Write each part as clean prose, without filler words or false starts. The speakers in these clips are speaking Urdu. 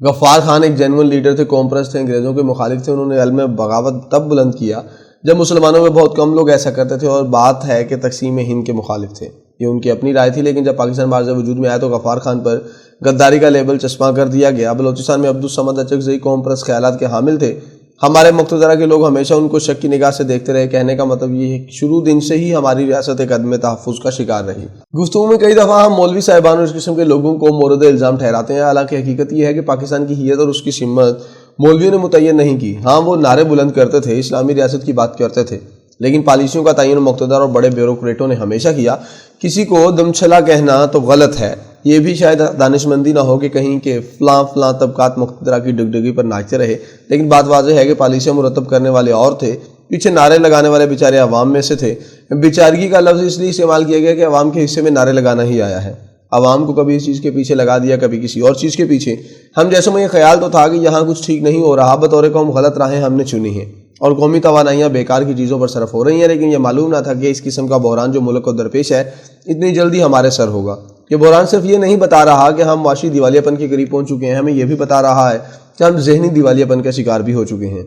غفار خان ایک جینون لیڈر تھے، قوم پرست تھے، انگریزوں کے مخالف تھے۔ انہوں نے علم بغاوت تب بلند کیا جب مسلمانوں میں بہت کم لوگ ایسا کرتے تھے، اور بات ہے کہ تقسیم ہند کے مخالف تھے۔ یہ ان کی اپنی رائے تھی، لیکن جب پاکستان معرض وجود میں آیا تو غفار خان پر غداری کا لیبل چسپاں کر دیا گیا۔ بلوچستان میں عبدالصمد اچکزئی قوم پرست خیالات کے حامل تھے۔ ہمارے مقتدرہ کے لوگ ہمیشہ ان کو شک کی نگاہ سے دیکھتے رہے۔ کہنے کا مطلب یہ ہے کہ شروع دن سے ہی ہماری ریاست ایک عدم تحفظ کا شکار رہی۔ گفتگو میں کئی دفعہ ہم مولوی صاحبان اور اس قسم کے لوگوں کو مورد الزام ٹھہراتے ہیں، حالانکہ حقیقت یہ ہے کہ پاکستان کی حیت اور اس کی سمت مولویوں نے متعین نہیں کی۔ ہاں، وہ نعرے بلند کرتے تھے، اسلامی ریاست کی بات کرتے تھے، لیکن پالیسیوں کا تعین مقتدر اور بڑے بیوروکریٹوں نے ہمیشہ کیا۔ کسی کو دمچھلا کہنا تو غلط ہے، یہ بھی شاید دانشمندی نہ ہو کہ کہیں کہ فلاں طبقات مقتدرہ کی ڈگڈگی پر ناچتے رہے، لیکن بات واضح ہے کہ پالیسیاں مرتب کرنے والے اور تھے، پیچھے نعرے لگانے والے بیچارے عوام میں سے تھے۔ بیچارگی کا لفظ اس لیے استعمال کیا گیا کہ عوام کے حصے میں نعرے لگانا ہی آیا ہے۔ عوام کو کبھی اس چیز کے پیچھے لگا دیا، کبھی کسی اور چیز کے پیچھے۔ ہم جیسوں میں یہ خیال تو تھا کہ یہاں کچھ ٹھیک نہیں ہو رہا، بطور قوم غلط راہیں ہم نے چنی ہیں اور قومی توانائیاں بیکار کی چیزوں پر صرف ہو رہی ہیں، لیکن یہ معلوم نہ تھا کہ اس قسم کا بحران جو ملک کو درپیش ہے اتنی جلدی ہمارے سر ہوگا۔ یہ بحران صرف یہ نہیں بتا رہا کہ ہم معاشی دیوالیہ پن کے قریب پہنچ چکے ہیں، ہمیں یہ بھی بتا رہا ہے کہ ہم ذہنی دیوالیہ پن کا شکار بھی ہو چکے ہیں۔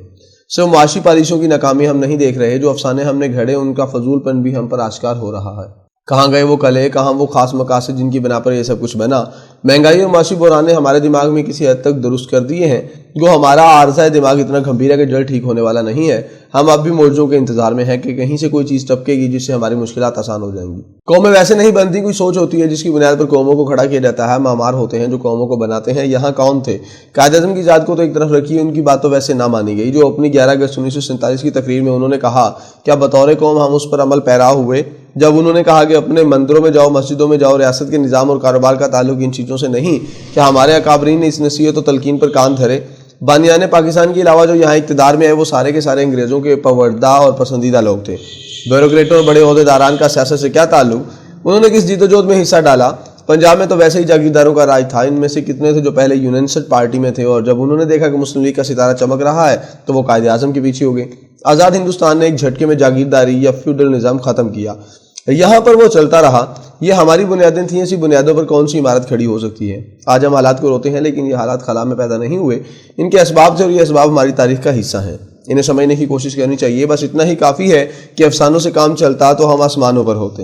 صرف معاشی پالیسیوں کی ناکامی ہم نہیں دیکھ رہے، جو افسانے ہم نے گھڑے ان کا فضول پن بھی ہم پر آشکار ہو رہا ہے۔ کہاں گئے وہ کلے، کہاں وہ خاص مقاصد جن کی بنا پر یہ سب کچھ بنا؟ مہنگائی اور معاشی بحران نے ہمارے دماغ میں کسی حد تک درست کر دیے ہیں۔ گو ہمارا عارضہ دماغ اتنا گھمبیر ہے کہ جلد ٹھیک ہونے والا نہیں ہے۔ ہم اب بھی موجوں کے انتظار میں ہیں کہ کہیں سے کوئی چیز ٹپکے گی جس سے ہماری مشکلات آسان ہو جائیں گی۔ قومیں ویسے نہیں بنتی، کوئی سوچ ہوتی ہے جس کی بنیاد پر قوموں کو کھڑا کیا جاتا ہے۔ معمار ہوتے ہیں جو قوموں کو بناتے ہیں۔ یہاں کون تھے؟ قائد اعظم کی ذات کو تو ایک طرف رکھیے، ان کی بات تو ویسے نہ مانی گئی، جو اپنی 11 اگست 1947 کی تقریر میں انہوں نے کہا کیا بطور قوم ہم اس پر عمل پیرا ہوئے؟ جب انہوں نے کہا کہ اپنے مندروں میں جاؤ، مسجدوں میں جاؤ، ریاست کے نظام اور کاروبار کا تعلق ان چیزوں سے نہیں، کیا ہمارے اکابرین نے اس نصیحت و تلقین پر کان دھرے؟ بانیان پاکستان کے علاوہ جو یہاں اقتدار میں ہے وہ سارے کے سارے انگریزوں کے پروردہ اور پسندیدہ لوگ تھے۔ بیوروکریٹوں اور بڑے عہدیداران کا سیاست سے کیا تعلق؟ انہوں نے کس جیت و جہد میں حصہ ڈالا؟ پنجاب میں تو ویسے ہی جاگیرداروں کا راج تھا۔ ان میں سے کتنے تھے جو پہلے یونینسٹ پارٹی میں تھے، اور جب انہوں نے دیکھا کہ مسلم لیگ کا ستارہ چمک رہا ہے تو وہ قائد اعظم کے پیچھے ہو گئے۔ آزاد ہندوستان نے ایک جھٹکے میں جاگیرداری یا فیوڈل نظام ختم کیا۔ یہاں پر وہ چلتا رہا۔ یہ ہماری بنیادیں تھیں، اسی بنیادوں پر کون سی عمارت کھڑی ہو سکتی ہے؟ آج ہم حالات کو روتے ہیں، لیکن یہ حالات خلا میں پیدا نہیں ہوئے، ان کے اسباب تھے، اور یہ اسباب ہماری تاریخ کا حصہ ہیں۔ انہیں سمجھنے کی کوشش کرنی چاہیے۔ بس اتنا ہی کافی ہے کہ افسانوں سے کام چلتا تو ہم آسمانوں پر ہوتے۔